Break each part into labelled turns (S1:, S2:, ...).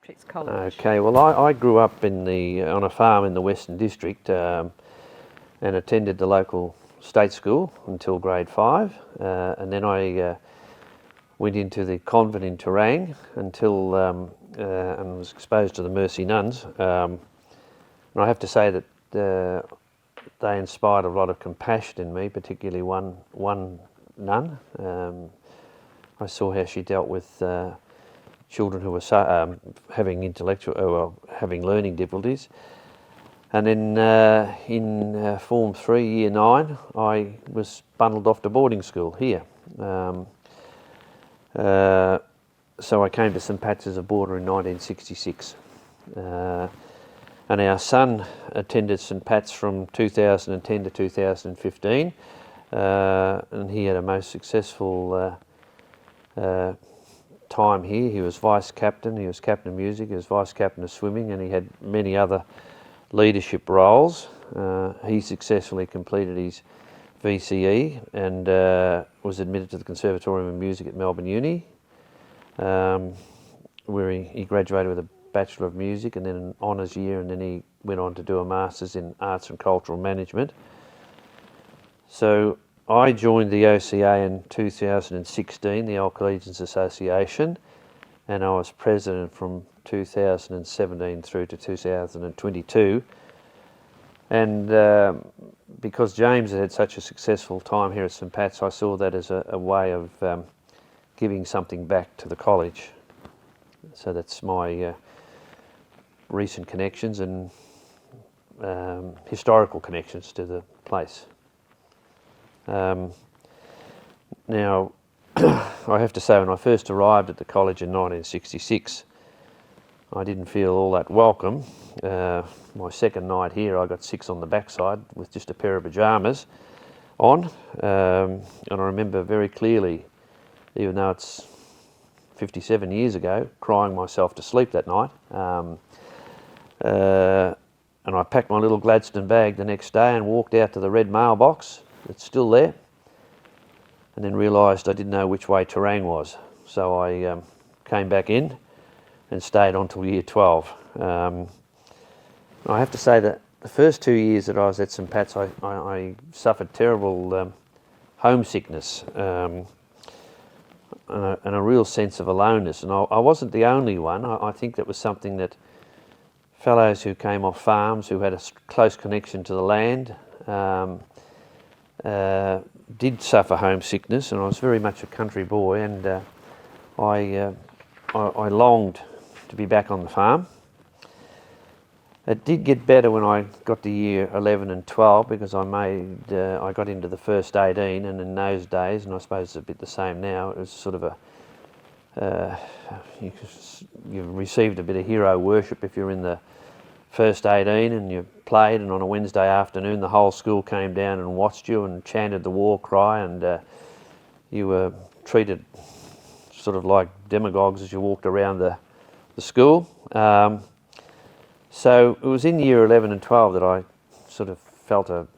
S1: Patrick's College?
S2: Okay, well I grew up on a farm in the Western District and attended the local state school until grade 5 and then I went into the convent in Terang until and was exposed to the Mercy nuns. And I have to say that they inspired a lot of compassion in me, particularly one nun. I saw how she dealt with children who were having learning difficulties. And then in Form 3, Year 9, I was bundled off to boarding school here. So I came to St Pat's as a boarder in 1966. And our son attended St Pat's from 2010 to 2015, and he had a most successful time here. He was vice captain, he was captain of music, he was vice captain of swimming, and he had many other leadership roles. He successfully completed his VCE and was admitted to the Conservatorium of Music at Melbourne Uni, where he graduated with a Bachelor of Music and then an honours year, and then he went on to do a Masters in Arts and Cultural Management. So I joined the OCA in 2016, the Old Collegians Association, and I was president from 2017 through to 2022. And because James had such a successful time here at St Pat's, I saw that as a way of giving something back to the college. So that's my recent connections and historical connections to the place. Now, I have to say, when I first arrived at the college in 1966, I didn't feel all that welcome. My second night here, I got 6 on the backside with just a pair of pyjamas on, and I remember very clearly, even though it's 57 years ago, crying myself to sleep that night. And I packed my little Gladstone bag the next day and walked out to the red mailbox. It's still there. And then realised I didn't know which way Terang was. So I came back in and stayed on till year 12. I have to say that the first 2 years that I was at St Pat's, I suffered terrible homesickness and a real sense of aloneness. And I wasn't the only one. I think that was something that fellows who came off farms, who had a close connection to the land, did suffer homesickness, and I was very much a country boy, and I longed to be back on the farm. It did get better when I got to year 11 and 12 because I got into the first 18, and in those days, and I suppose it's a bit the same now, it was sort of you received a bit of hero worship if you're in the first 18 and you played, and on a Wednesday afternoon the whole school came down and watched you and chanted the war cry, and you were treated sort of like demagogues as you walked around the school. So it was in year 11 and 12 that I sort of felt a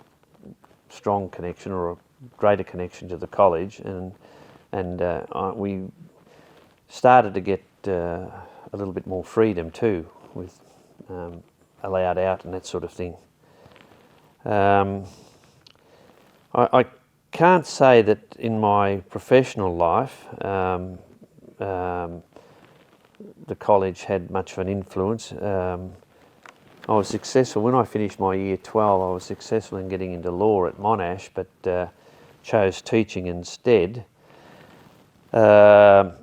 S2: strong connection, or a greater connection, to the college, and we started to get a little bit more freedom too, with allowed out and that sort of thing. I can't say that in my professional life the college had much of an influence. I was successful when I finished my year 12. I was successful in getting into law at Monash, but chose teaching instead. And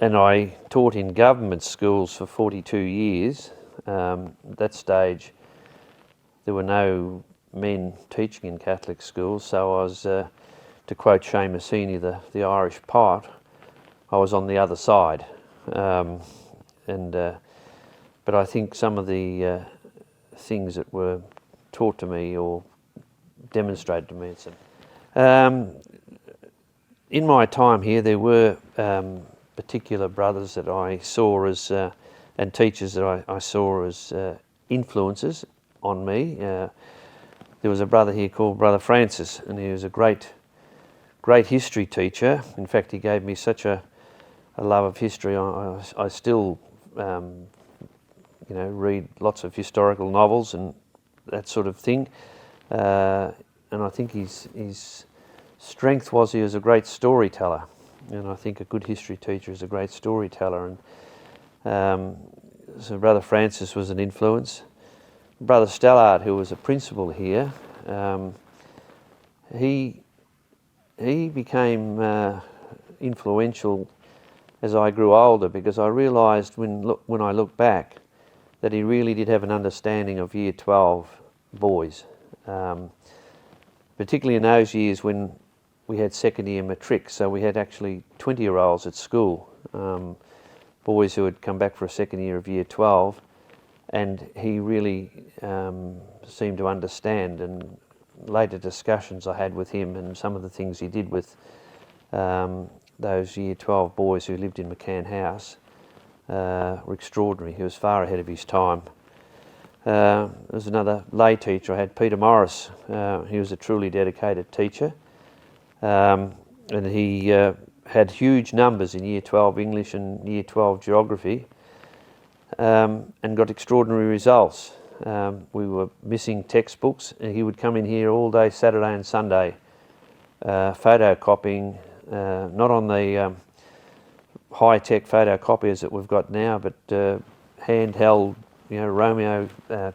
S2: I taught in government schools for 42 years. At that stage, there were no men teaching in Catholic schools, so I was, to quote Seamus Heaney, the Irish pot, I was on the other side. But I think some of the things that were taught to me or demonstrated to me, in my time here, there were particular brothers that I saw as, and teachers that I saw as influences on me. There was a brother here called Brother Francis, and he was a great history teacher. In fact, he gave me such a love of history. I still read lots of historical novels and that sort of thing. And I think his strength was he was a great storyteller. And I think a good history teacher is a great storyteller. And so Brother Francis was an influence. Brother Stellard, who was a principal here, he became influential as I grew older, because I realised when I look back that he really did have an understanding of Year 12 boys, particularly in those years when we had second year matric, so we had actually 20-year-olds at school, boys who had come back for a second year of Year 12, and he really seemed to understand. And later discussions I had with him and some of the things he did with those Year 12 boys who lived in McCann House were extraordinary. He was far ahead of his time. There was another lay teacher I had, Peter Morris. He was a truly dedicated teacher, and he had huge numbers in Year 12 English and Year 12 Geography, and got extraordinary results. We were missing textbooks, and he would come in here all day Saturday and Sunday, photocopying, not on the high-tech photocopiers that we've got now, but handheld, Romeo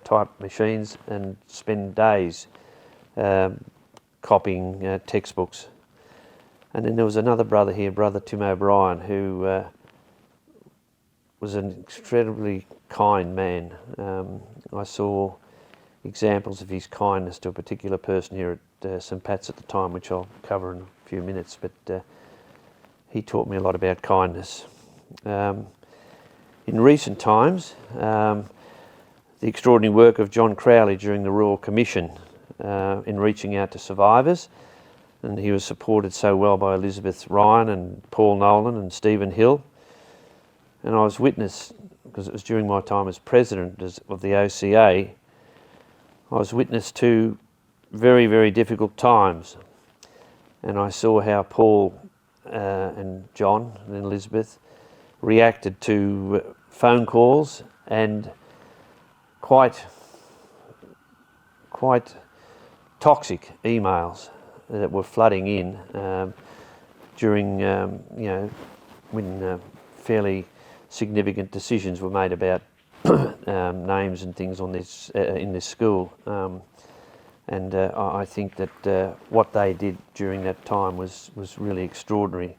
S2: type machines, and spend days copying textbooks. And then there was another brother here, Brother Tim O'Brien, who was an incredibly kind man. I saw examples of his kindness to a particular person here at St Pat's at the time, which I'll cover in a few minutes, but he taught me a lot about kindness. In recent times, the extraordinary work of John Crowley during the Royal Commission in reaching out to survivors, and he was supported so well by Elizabeth Ryan and Paul Nolan and Stephen Hill. And I was witness, because it was during my time as president of the OCA, I was witness to very, very difficult times. And I saw how Paul and John and Elizabeth reacted to phone calls and quite toxic emails that were flooding in during, when fairly significant decisions were made about names and things on this in this school. And I think that what they did during that time was really extraordinary.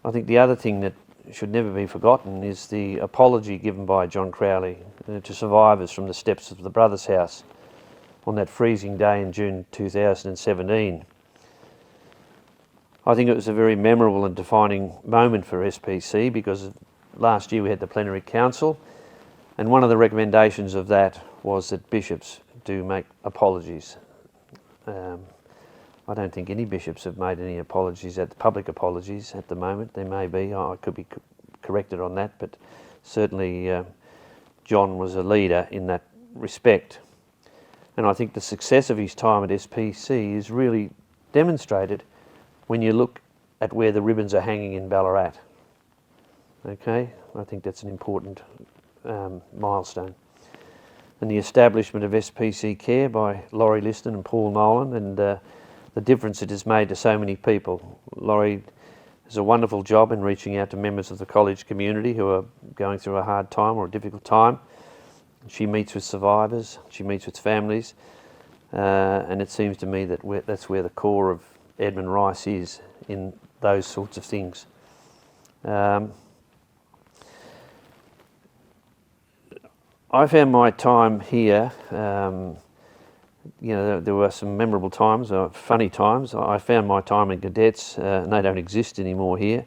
S2: I think the other thing that should never be forgotten is the apology given by John Crowley to survivors from the steps of the Brothers' House on that freezing day in June 2017. I think it was a very memorable and defining moment for SPC, because last year we had the plenary council, and one of the recommendations of that was that bishops do make apologies. I don't think any bishops have made any apologies, public apologies at the moment. There may be, I could be corrected on that, but certainly John was a leader in that respect. And I think the success of his time at SPC is really demonstrated when you look at where the ribbons are hanging in Ballarat. Okay, I think that's an important milestone. And the establishment of SPC Care by Laurie Liston and Paul Nolan, and the difference it has made to so many people. Laurie does a wonderful job in reaching out to members of the college community who are going through a hard time or a difficult time. She meets with survivors, she meets with families, and it seems to me that that's where the core of Edmund Rice is, in those sorts of things. I found my time here, there were some memorable times, funny times. I found my time in cadets, and they don't exist anymore here,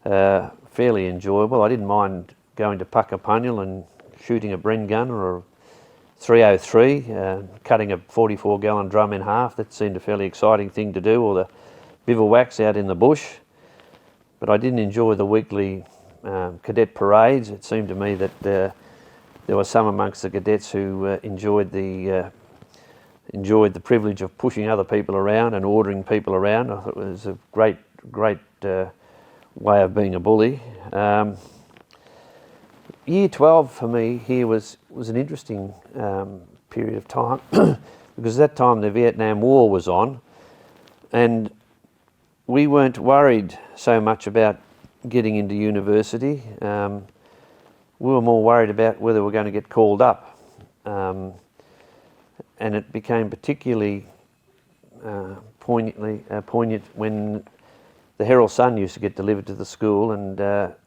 S2: fairly enjoyable. I didn't mind going to Puckapunyal and shooting a Bren gun or a 303, cutting a 44-gallon drum in half. That seemed a fairly exciting thing to do, or the bivouacs out in the bush. But I didn't enjoy the weekly cadet parades. It seemed to me that there were some amongst the cadets who enjoyed the privilege of pushing other people around and ordering people around. I thought it was a great way of being a bully. Year 12 for me here was an interesting period of time because at that time the Vietnam War was on, and we weren't worried so much about getting into university. We were more worried about whether we were going to get called up, and it became particularly poignant when the Herald Sun used to get delivered to the school, and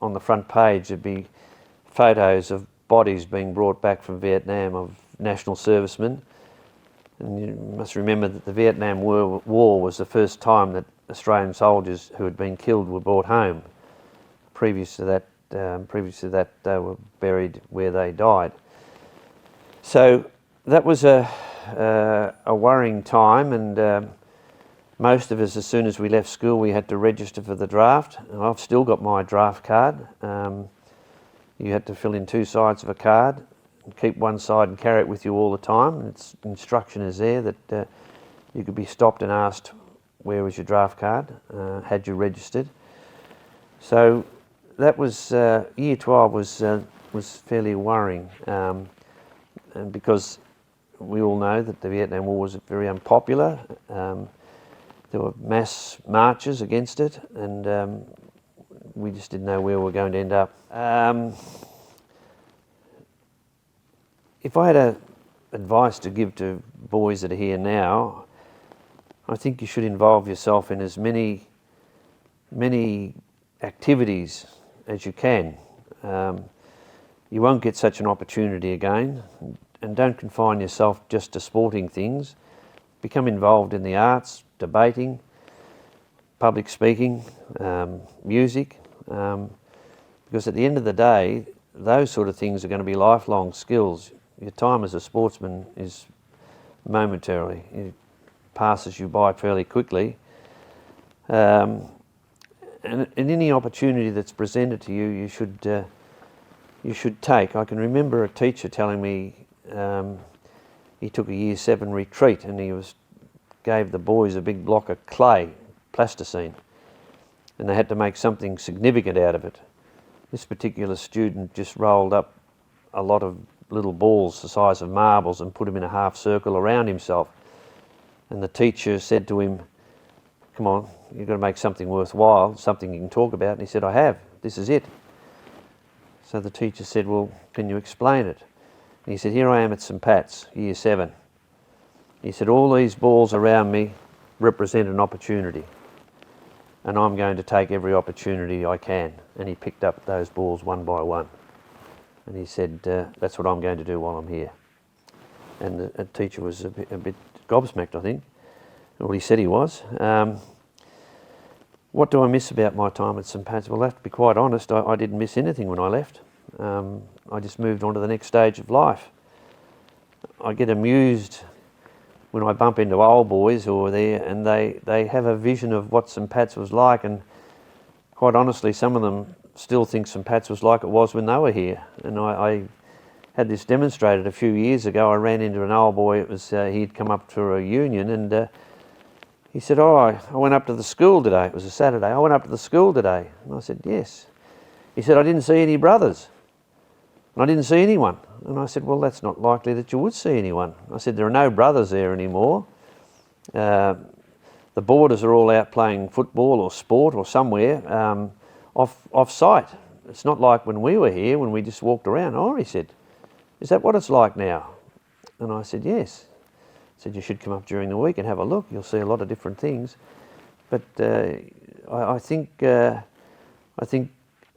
S2: on the front page there'd be photos of bodies being brought back from Vietnam of national servicemen. And you must remember that the Vietnam War was the first time that Australian soldiers who had been killed were brought home. Previous to that, they were buried where they died. So that was a worrying time, and most of us, as soon as we left school, we had to register for the draft. And I've still got my draft card. You had to fill in 2 sides of a card, and keep one side and carry it with you all the time. And its instruction is there that you could be stopped and asked where was your draft card, had you registered. So that was year 12 was fairly worrying, and because we all know that the Vietnam War was very unpopular. There were mass marches against it, and we just didn't know where we were going to end up. If I had advice to give to boys that are here now, I think you should involve yourself in as many activities as you can. You won't get such an opportunity again, and don't confine yourself just to sporting things. Become involved in the arts, debating, public speaking, music, because at the end of the day, those sort of things are going to be lifelong skills. Your time as a sportsman is momentary. It passes you by fairly quickly. And any opportunity that's presented to you, you should take. I can remember a teacher telling me he took a Year 7 retreat, and he gave the boys a big block of clay, plasticine, and they had to make something significant out of it. This particular student just rolled up a lot of little balls the size of marbles and put them in a half circle around himself. And the teacher said to him, "Come on, you've got to make something worthwhile, something you can talk about." And he said, "I have, this is it." So the teacher said, "Well, can you explain it?" And he said, "Here I am at St Pat's, Year 7. He said, all these balls around me represent an opportunity, and I'm going to take every opportunity I can." And he picked up those balls one by one. And he said, "That's what I'm going to do while I'm here." And the teacher was a bit gobsmacked, I think. Well, he said he was. What do I miss about my time at St Pat's? Well, I have to be quite honest, I didn't miss anything when I left. I just moved on to the next stage of life. I get amused when I bump into old boys who are there, and they have a vision of what St Pat's was like, and quite honestly, some of them still think St Pat's was like it was when they were here. And I had this demonstrated a few years ago. I ran into an old boy. It was he'd come up for a union, and he said, "Oh, I went up to the school today." It was a Saturday. "I went up to the school today." And I said, "Yes." He said, "I didn't see any brothers, and I didn't see anyone." And I said, "Well, that's not likely that you would see anyone." I said, "There are no brothers there anymore. The boarders are all out playing football or sport or somewhere off site. It's not like when we were here, when we just walked around." "Oh," he said, "is that what it's like now?" And I said, "Yes." He said, "You should come up during the week and have a look. You'll see a lot of different things." But I think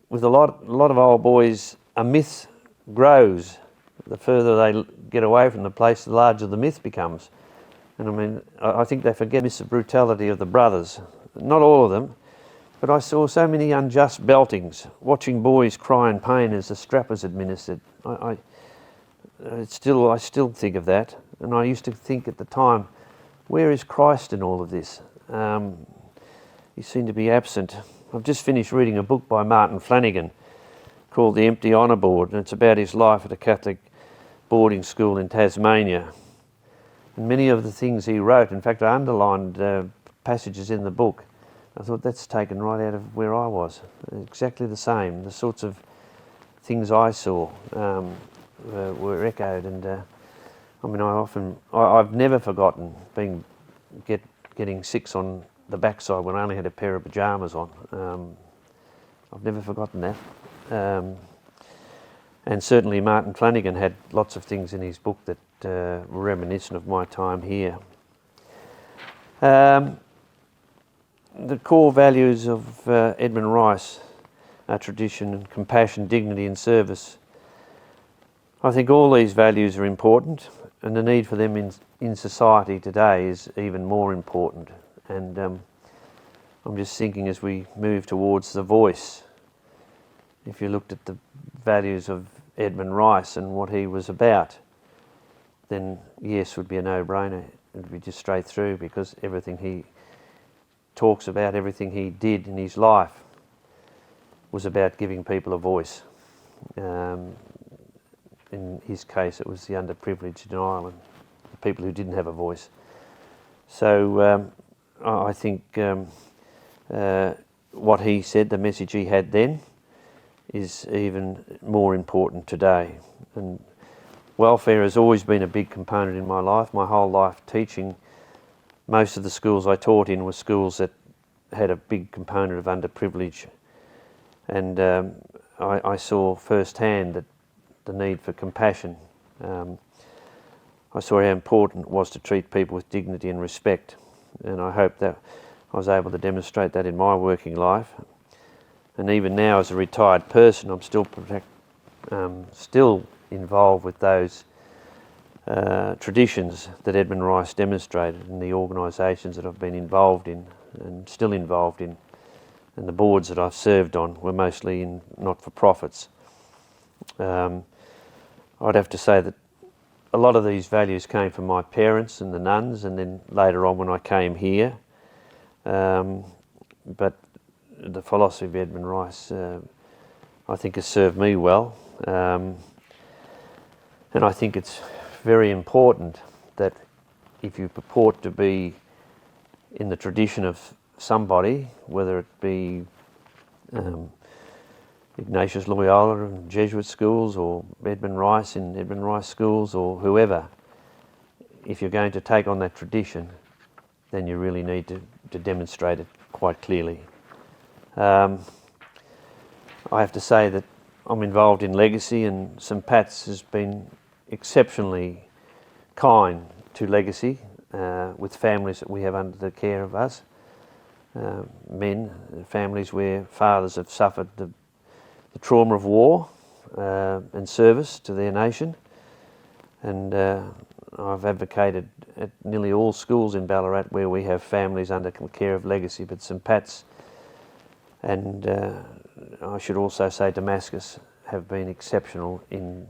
S2: with a lot of old boys, a myth grows. The further they get away from the place, the larger the myth becomes. And I mean, I think they forget the brutality of the brothers. Not all of them, but I saw so many unjust beltings, watching boys cry in pain as the strap was administered. I still think of that, and I used to think at the time, where is Christ in all of this? He seemed to be absent. I've just finished reading a book by Martin Flanagan called The Empty Honour Board, and it's about his life at a Catholic boarding school in Tasmania. And many of the things he wrote, in fact, I underlined passages in the book. I thought, that's taken right out of where I was. Exactly the same, the sorts of things I saw were echoed, and I mean, I've never forgotten getting 6 on the backside when I only had a pair of pyjamas on. I've never forgotten that. And certainly Martin Flanagan had lots of things in his book that were reminiscent of my time here. The core values of Edmund Rice are tradition, compassion, dignity and service. I think all these values are important, and the need for them in society today is even more important. And I'm just thinking, as we move towards the voice, if you looked at the values of Edmund Rice and what he was about, then yes would be a no-brainer. It would be just straight through, because everything he talks about, everything he did in his life was about giving people a voice. In his case, it was the underprivileged in Ireland, the people who didn't have a voice. So I think what he said, the message he had then, is even more important today. And welfare has always been a big component in my life. My whole life teaching, most of the schools I taught in were schools that had a big component of underprivilege. And I saw firsthand that the need for compassion. I saw how important it was to treat people with dignity and respect. And I hope that I was able to demonstrate that in my working life. And even now, as a retired person, I'm still involved with those traditions that Edmund Rice demonstrated in the organisations that I've been involved in and still involved in. And the boards that I've served on were mostly in not-for-profits. I'd have to say that a lot of these values came from my parents and the nuns, and then later on when I came here. But the philosophy of Edmund Rice, I think, has served me well. And I think it's very important that if you purport to be in the tradition of somebody, whether it be Ignatius Loyola in Jesuit schools, or Edmund Rice in Edmund Rice schools, or whoever, if you're going to take on that tradition, then you really need to demonstrate it quite clearly. I have to say that I'm involved in Legacy, and St Pat's has been exceptionally kind to Legacy with families that we have under the care of us. Families where fathers have suffered the trauma of war and service to their nation. And I've advocated at nearly all schools in Ballarat where we have families under care of Legacy, but St Pat's and I should also say Damascus have been exceptional in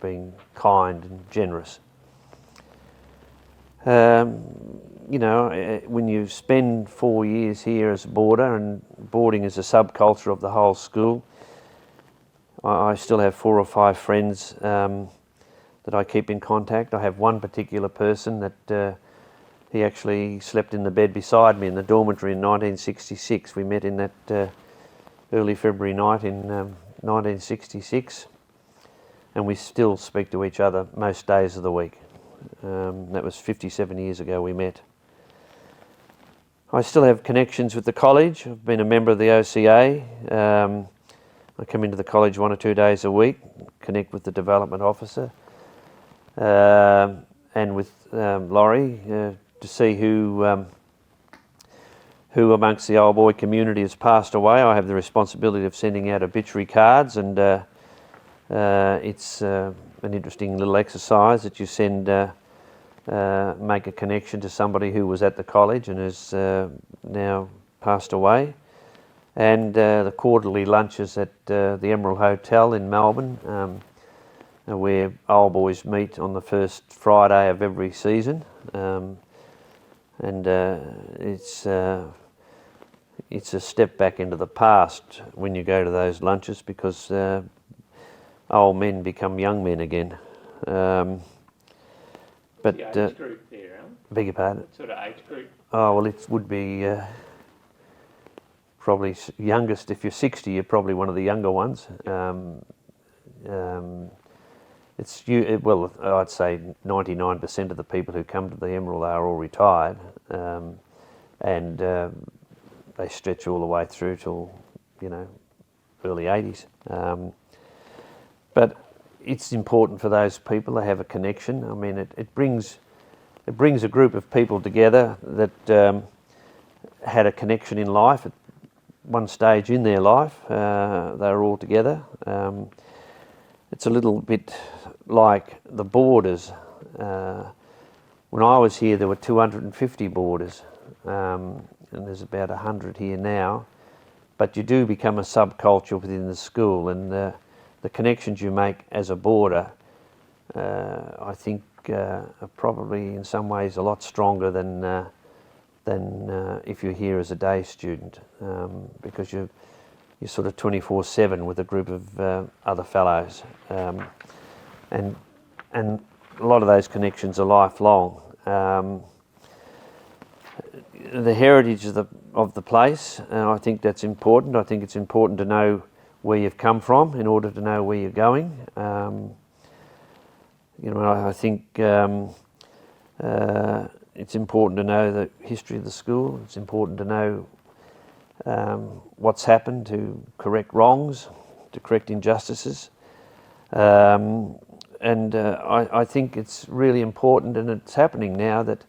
S2: being kind and generous. You know, when you spend 4 years here as a boarder, and boarding is a subculture of the whole school, I still have 4 or 5 friends that I keep in contact. I have one particular person that he actually slept in the bed beside me in the dormitory in 1966. We met in that early February night in 1966, and we still speak to each other most days of the week. That was 57 years ago we met. I still have connections with the college. I've been a member of the OCA. I come into the college 1 or 2 days a week, connect with the development officer and with Laurie to see who amongst the old boy community has passed away. I have the responsibility of sending out obituary cards, and it's an interesting little exercise that you send, make a connection to somebody who was at the college and has now passed away. And the quarterly lunches at the Emerald Hotel in Melbourne, where old boys meet on the first Friday of every season. And it's a step back into the past when you go to those lunches, because old men become young men again. But
S1: the age group there, Alan?
S2: Beg your pardon?
S1: What sort of age group?
S2: Oh, well, it would be probably youngest. If you're 60, you're probably one of the younger ones. Well, I'd say 99% of the people who come to the Emerald are all retired, and they stretch all the way through till, early 80s. But it's important for those people to have a connection. I mean, it brings a group of people together that had a connection in life at one stage in their life. They were all together. It's a little bit like the borders. When I was here, there were 250 boarders, and there's about 100 here now. But you do become a subculture within the school, and the connections you make as a boarder, I think, are probably in some ways a lot stronger than if you're here as a day student, because you're sort of 24/7 with a group of other fellows, and a lot of those connections are lifelong. The heritage of the place, and I think that's important. I think it's important to know where you've come from in order to know where you're going. I think it's important to know the history of the school. It's important to know what's happened, to correct wrongs, to correct injustices. I think it's really important, and it's happening now, that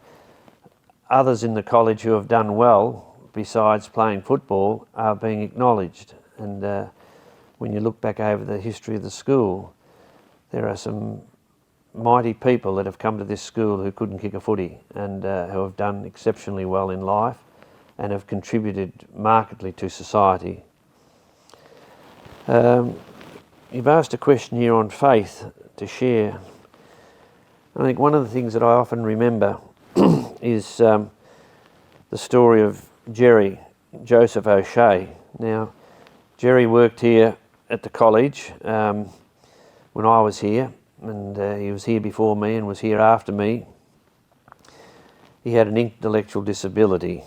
S2: others in the college who have done well, besides playing football, are being acknowledged. And when you look back over the history of the school, there are some mighty people that have come to this school who couldn't kick a footy, and who have done exceptionally well in life and have contributed markedly to society. You've asked a question here on faith to share. I think one of the things that I often remember is the story of Jerry Joseph O'Shea. Now, Jerry worked here at the college when I was here, and he was here before me and was here after me. He had an intellectual disability,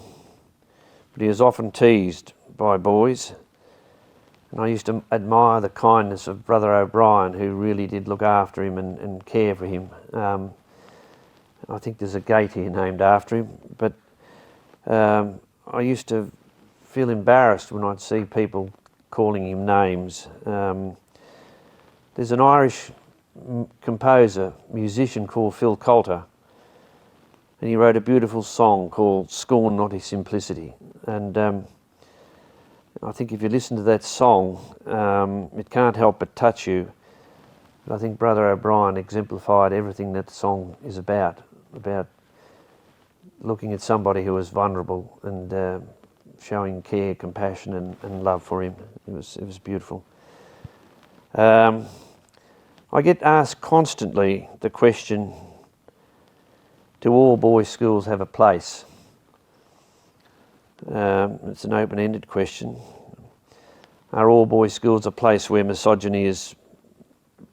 S2: but he was often teased by boys. And I used to admire the kindness of Brother O'Brien, who really did look after him and care for him. I think there's a gate here named after him, but I used to feel embarrassed when I'd see people calling him names. There's an Irish composer, musician called Phil Coulter, and he wrote a beautiful song called Scorn Not His Simplicity. And I think if you listen to that song, it can't help but touch you. But I think Brother O'Brien exemplified everything that the song is about looking at somebody who was vulnerable and showing care, compassion and love for him. It was beautiful. I get asked constantly the question, do all boys' schools have a place? It's an open-ended question. Are all boys' schools a place where misogyny is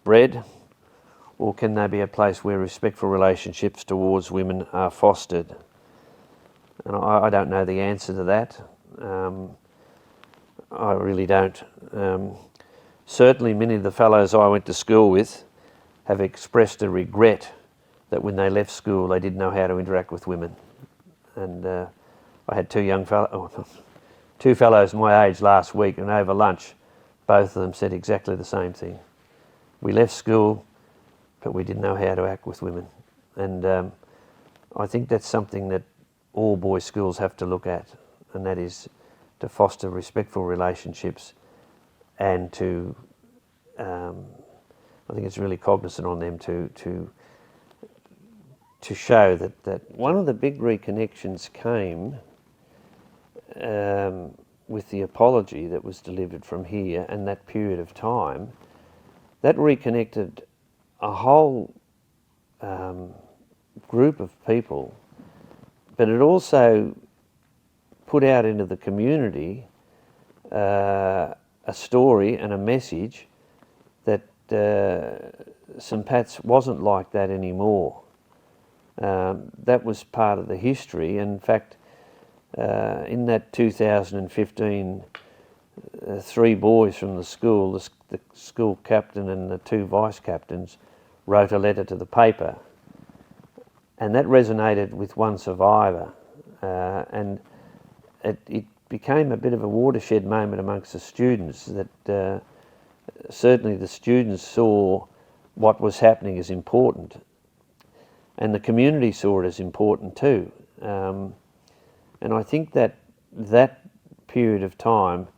S2: bred, or can they be a place where respectful relationships towards women are fostered? And I don't know the answer to that. I really don't. Certainly many of the fellows I went to school with have expressed a regret that when they left school they didn't know how to interact with women. And I had two fellows my age last week, and over lunch both of them said exactly the same thing. We left school, but we didn't know how to act with women. And I think that's something that all boys' schools have to look at, and that is to foster respectful relationships and to, I think it's really cognizant on them to show that one of the big reconnections came with the apology that was delivered from here and that period of time. That reconnected a whole group of people, but it also put out into the community a story and a message that St Pat's wasn't like that anymore. That was part of the history. In fact, in that 2015, 3 boys from the school, the school captain and the two vice captains wrote a letter to the paper, and that resonated with one survivor, and it became a bit of a watershed moment amongst the students, that certainly the students saw what was happening as important, and the community saw it as important too. And I think that period of time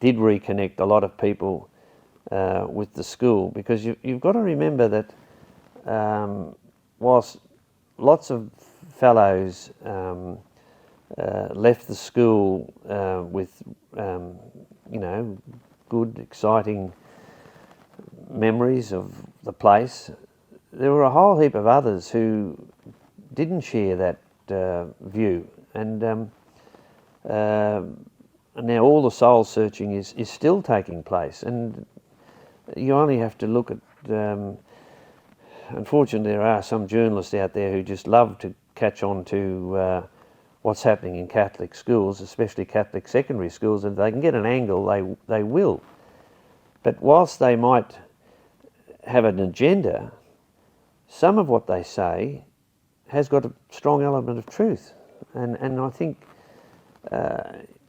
S2: did reconnect a lot of people with the school, because you've got to remember that whilst lots of fellows left the school with good, exciting memories of the place, there were a whole heap of others who didn't share that view, and now all the soul searching is still taking place, and you only have to look at unfortunately there are some journalists out there who just love to catch on to what's happening in Catholic schools, especially Catholic secondary schools, and if they can get an angle, they will. But whilst they might have an agenda, some of what they say has got a strong element of truth, and I think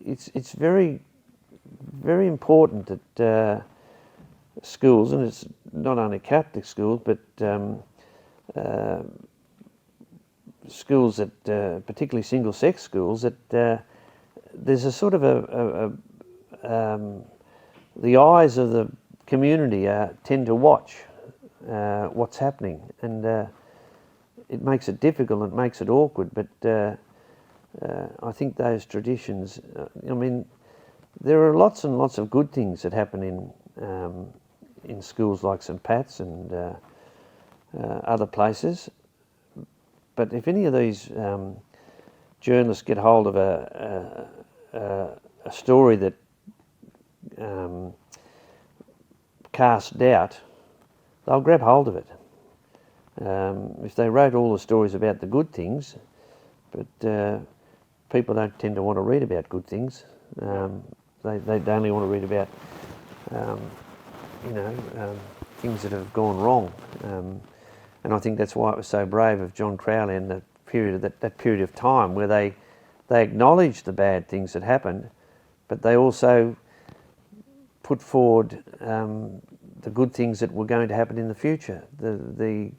S2: it's very, very important that schools, and it's not only Catholic schools, but schools that, particularly single-sex schools, that there's a sort of the eyes of the community tend to watch what's happening, and it makes it difficult, it makes it awkward, but I think those traditions, I mean, there are lots and lots of good things that happen in schools like St Pat's and other places, but if any of these journalists get hold of a story that casts doubt, they'll grab hold of it. If they wrote all the stories about the good things, but people don't tend to want to read about good things. They only want to read about things that have gone wrong. And I think that's why it was so brave of John Crowley in the period of that period of time where they acknowledged the bad things that happened, but they also put forward the good things that were going to happen in the future, the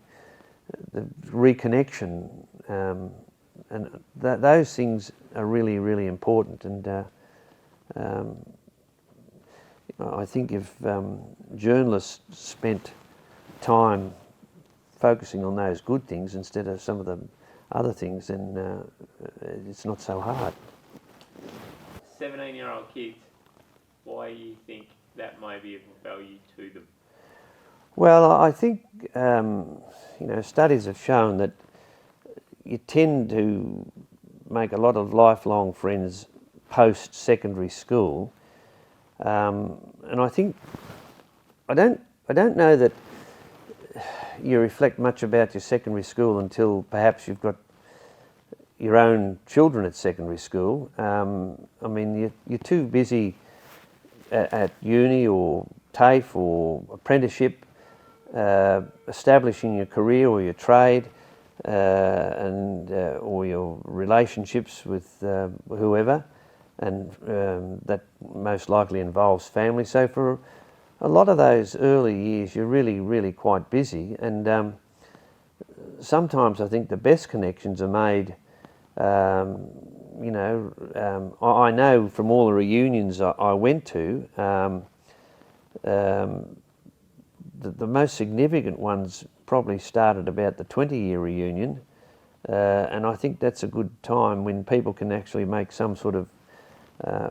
S2: reconnection, and those things are really, really important. And I think if journalists spent time focusing on those good things instead of some of the other things, then it's not so hard.
S1: 17-year-old kids, why do you think that may be of value to them?
S2: Well, I think studies have shown that you tend to make a lot of lifelong friends post-secondary school, and I think I don't know that you reflect much about your secondary school until perhaps you've got your own children at secondary school. I mean, you're too busy at uni or TAFE or apprenticeship, establishing your career or your trade, or your relationships with whoever, and that most likely involves family. So for a lot of those early years, you're really, really quite busy, and sometimes I think the best connections are made. I know from all the reunions I went to, the most significant ones probably started about the 20-year reunion, and I think that's a good time when people can actually make some sort of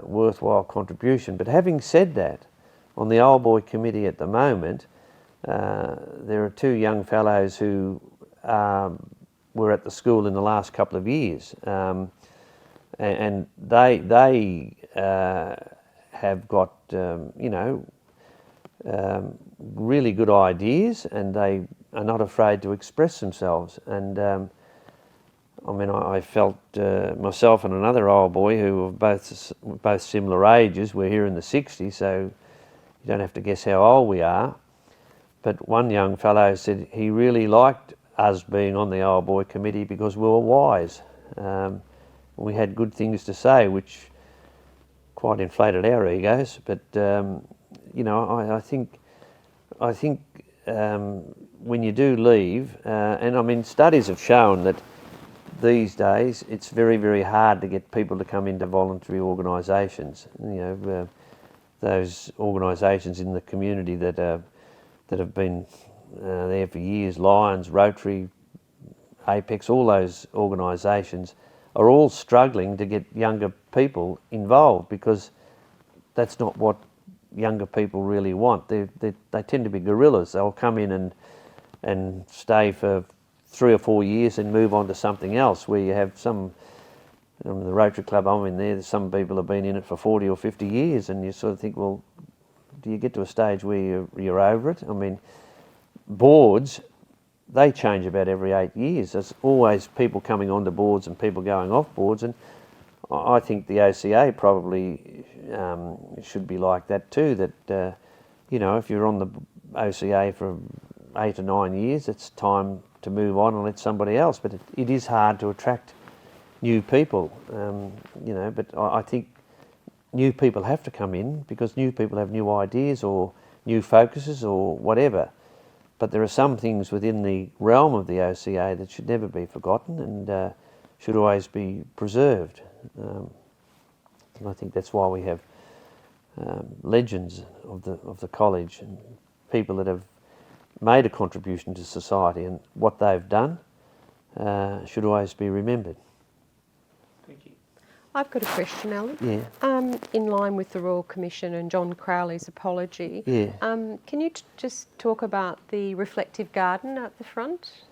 S2: worthwhile contribution. But having said that, on the old boy committee at the moment, there are two young fellows who were at the school in the last couple of years, and they have got really good ideas, and they are not afraid to express themselves. And I felt myself and another old boy who were both similar ages. We're here in the 60s, so you don't have to guess how old we are, but one young fellow said he really liked us being on the old boy committee because we were wise. We had good things to say, which quite inflated our egos. But you know, I think when you do leave, and I mean, studies have shown that these days it's very, very hard to get people to come into voluntary organisations. You know, those organisations in the community that have been there for years, Lions, Rotary, Apex, all those organisations are all struggling to get younger people involved, because that's not what younger people really want. They tend to be guerrillas. They'll come in and stay for 3 or 4 years and move on to something else, where you have some, the Rotary Club I'm in there, some people have been in it for 40 or 50 years, and you sort of think, well, do you get to a stage where you're over it? I mean, boards, they change about every 8 years. There's always people coming onto boards and people going off boards, and I think the OCA probably should be like that too, that you know, if you're on the OCA for 8 or 9 years, it's time to move on and let somebody else. But it is hard to attract new people, you know, but I think new people have to come in because new people have new ideas or new focuses or whatever. But there are some things within the realm of the OCA that should never be forgotten and should always be preserved. And I think that's why we have legends of the college and people that have made a contribution to society, and what they've done should always be remembered.
S1: Thank you.
S3: I've got a question, Alan.
S2: Yeah.
S3: In line with the Royal Commission and John Crowley's apology,
S2: Yeah.
S3: can you just talk about the reflective garden at the front?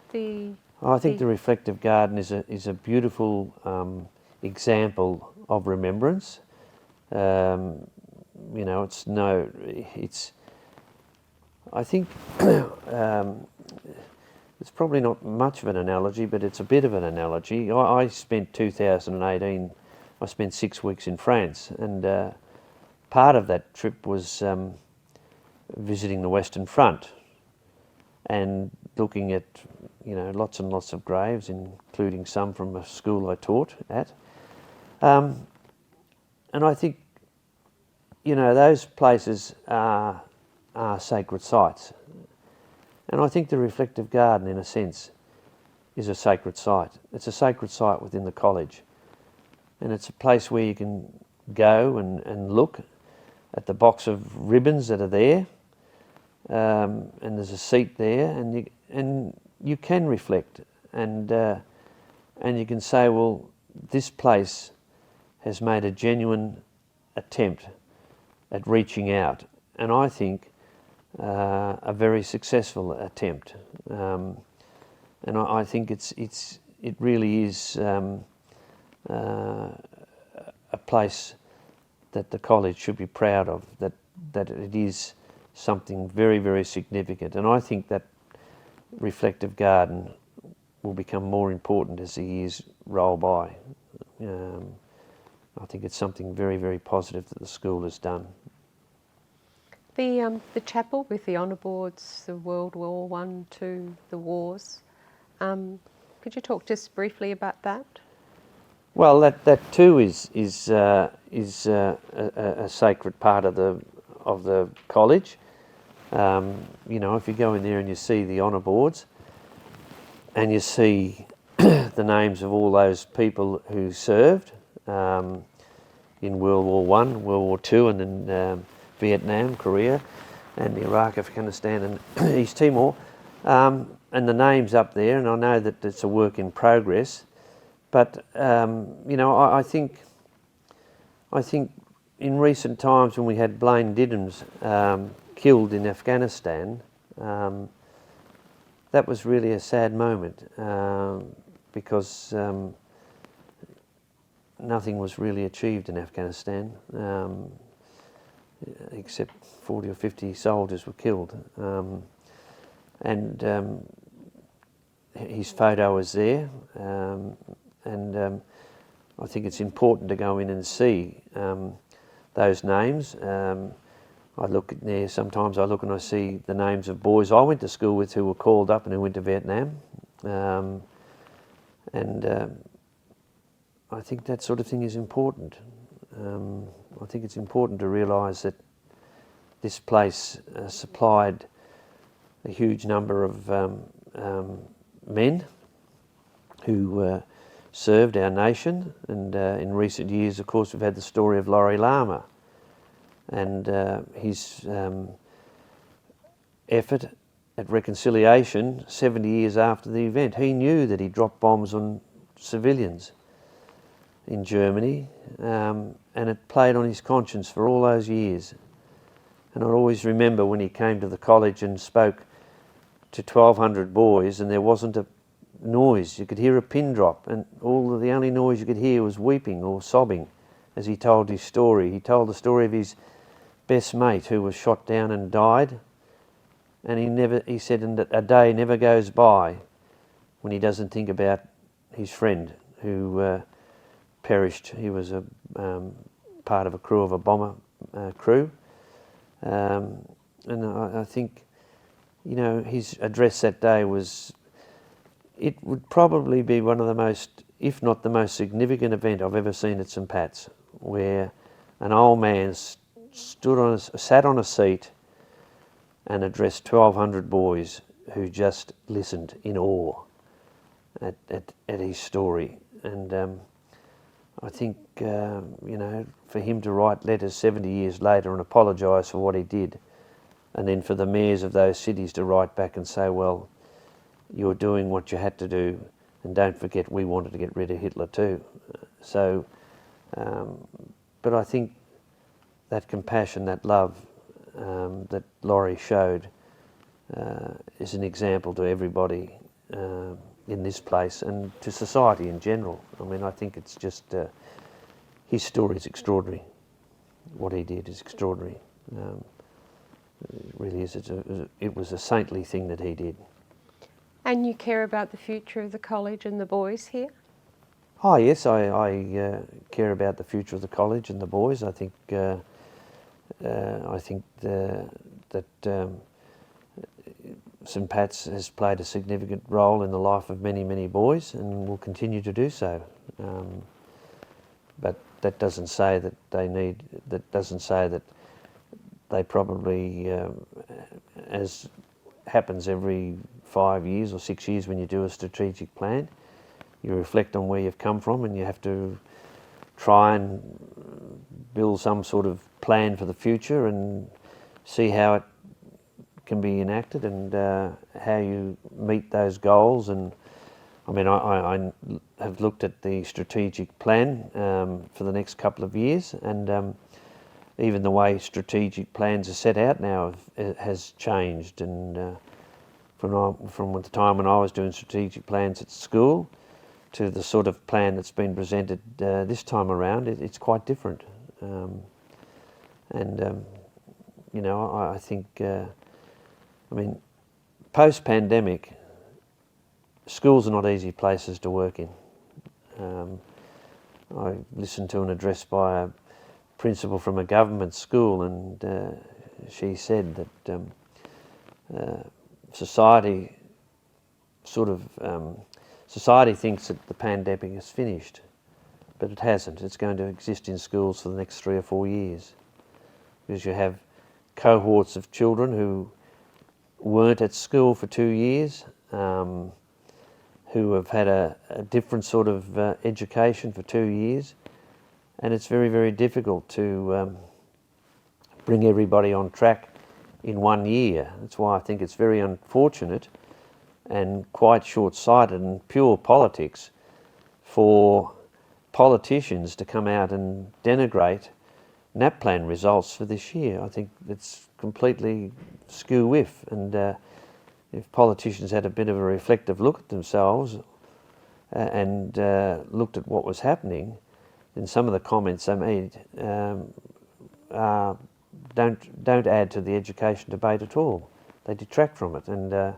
S2: I think the reflective garden is a beautiful example of remembrance. You know, I think it's probably not much of an analogy, but it's a bit of an analogy. I spent 2018, I spent 6 weeks in France, and part of that trip was visiting the Western Front and looking at, you know, lots and lots of graves, including some from a school I taught at. And I think, you know, those places are sacred sites. And I think the reflective garden, in a sense, is a sacred site. It's a sacred site within the college. And it's a place where you can go and look at the box of ribbons that are there. And there's a seat there, and you can reflect. And you can say, well, this place has made a genuine attempt at reaching out. And I think a very successful attempt, and I think it really is a place that the college should be proud of. That it is something very, very significant, and I think that reflective garden will become more important as the years roll by. I think it's something very, very positive that the school has done.
S3: The chapel with the honour boards, the World War I, II, the wars. Could you talk just briefly about that?
S2: Well, that too is a sacred part of the college. You know, if you go in there and you see the honour boards, and you see the names of all those people who served in World War I, World War II, and then Vietnam, Korea, and Iraq, Afghanistan, and East Timor, and the names up there. And I know that it's a work in progress, but you know, I think in recent times when we had Blaine Diddams killed in Afghanistan, that was really a sad moment because nothing was really achieved in Afghanistan. Except 40 or 50 soldiers were killed. And his photo is there, and I think it's important to go in and see those names. I look at there, sometimes I look and I see the names of boys I went to school with who were called up and who went to Vietnam. I think that sort of thing is important. I think it's important to realise that this place supplied a huge number of men who served our nation, and in recent years, of course, we've had the story of Laurie Lama and his effort at reconciliation 70 years after the event. He knew that he dropped bombs on civilians in Germany, and it played on his conscience for all those years. And I always remember when he came to the college and spoke to 1,200 boys, and there wasn't a noise. You could hear a pin drop, and the only noise you could hear was weeping or sobbing as he told his story. He told the story of his best mate who was shot down and died, and he said that a day never goes by when he doesn't think about his friend who perished. He was a part of a crew of a bomber crew, and I think, you know, his address that day it would probably be one of the most, if not the most significant event I've ever seen at St Pat's, where an old man sat on a seat and addressed 1,200 boys who just listened in awe at his story. And I think, you know, for him to write letters 70 years later and apologise for what he did, and then for the mayors of those cities to write back and say, well, you're doing what you had to do, and don't forget we wanted to get rid of Hitler too. So, but I think that compassion, that love that Laurie showed is an example to everybody in this place and to society in general. I mean, I think it's just, his story is extraordinary. What he did is extraordinary. It really is. It was a saintly thing that he did.
S3: And you care about the future of the college and the boys here?
S2: Oh yes, I care about the future of the college and the boys. I think that St Pat's has played a significant role in the life of many, many boys, and will continue to do so. But that doesn't say that they probably, as happens every 5 years or 6 years when you do a strategic plan, you reflect on where you've come from, and you have to try and build some sort of plan for the future and see how it can be enacted and how you meet those goals. And I mean, I have looked at the strategic plan for the next couple of years, and even the way strategic plans are set out now has changed. And from the time when I was doing strategic plans at school to the sort of plan that's been presented this time around, it's quite different. You know, I think, I mean, post-pandemic, schools are not easy places to work in. I listened to an address by a principal from a government school, and she said that society thinks that the pandemic is finished, but it hasn't. It's going to exist in schools for the next 3 or 4 years, because you have cohorts of children who weren't at school for 2 years, who have had a different sort of education for 2 years, and it's very, very difficult to bring everybody on track in 1 year. That's why I think it's very unfortunate and quite short-sighted and pure politics for politicians to come out and denigrate NAPLAN results for this year. I think it's completely skew-whiff, and if politicians had a bit of a reflective look at themselves and looked at what was happening, then some of the comments they made don't add to the education debate at all. They detract from it. And I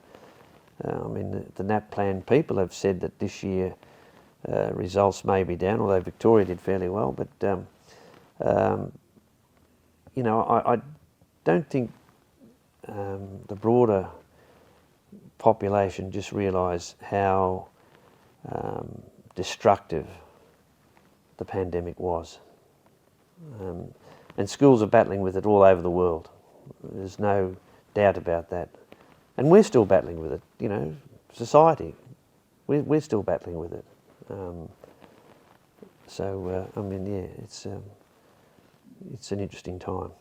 S2: mean, the NAPLAN people have said that this year results may be down, although Victoria did fairly well. But you know, don't think the broader population just realise how destructive the pandemic was. And schools are battling with it all over the world. There's no doubt about that. And we're still battling with it, you know, society. We're still battling with it. I mean, yeah, it's an interesting time.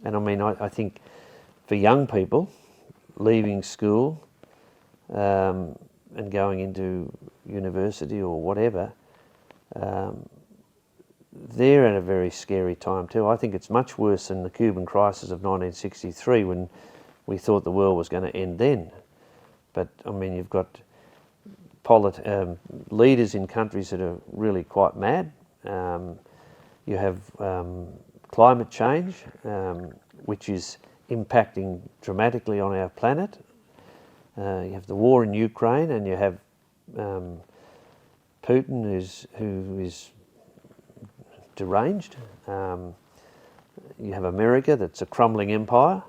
S2: And I mean, I think for young people, leaving school and going into university or whatever, they're at a very scary time too. I think it's much worse than the Cuban crisis of 1963 when we thought the world was going to end then. But I mean, you've got leaders in countries that are really quite mad. You have climate change, which is impacting dramatically on our planet. You have the war in Ukraine, and you have Putin, who is deranged. You have America, that's a crumbling empire.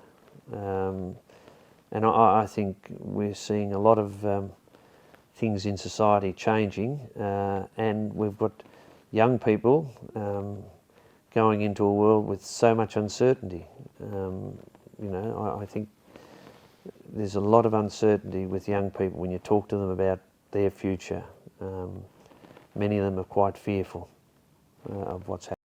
S2: And I think we're seeing a lot of things in society changing, and we've got young people going into a world with so much uncertainty. You know, I think there's a lot of uncertainty with young people when you talk to them about their future. Many of them are quite fearful of what's happening.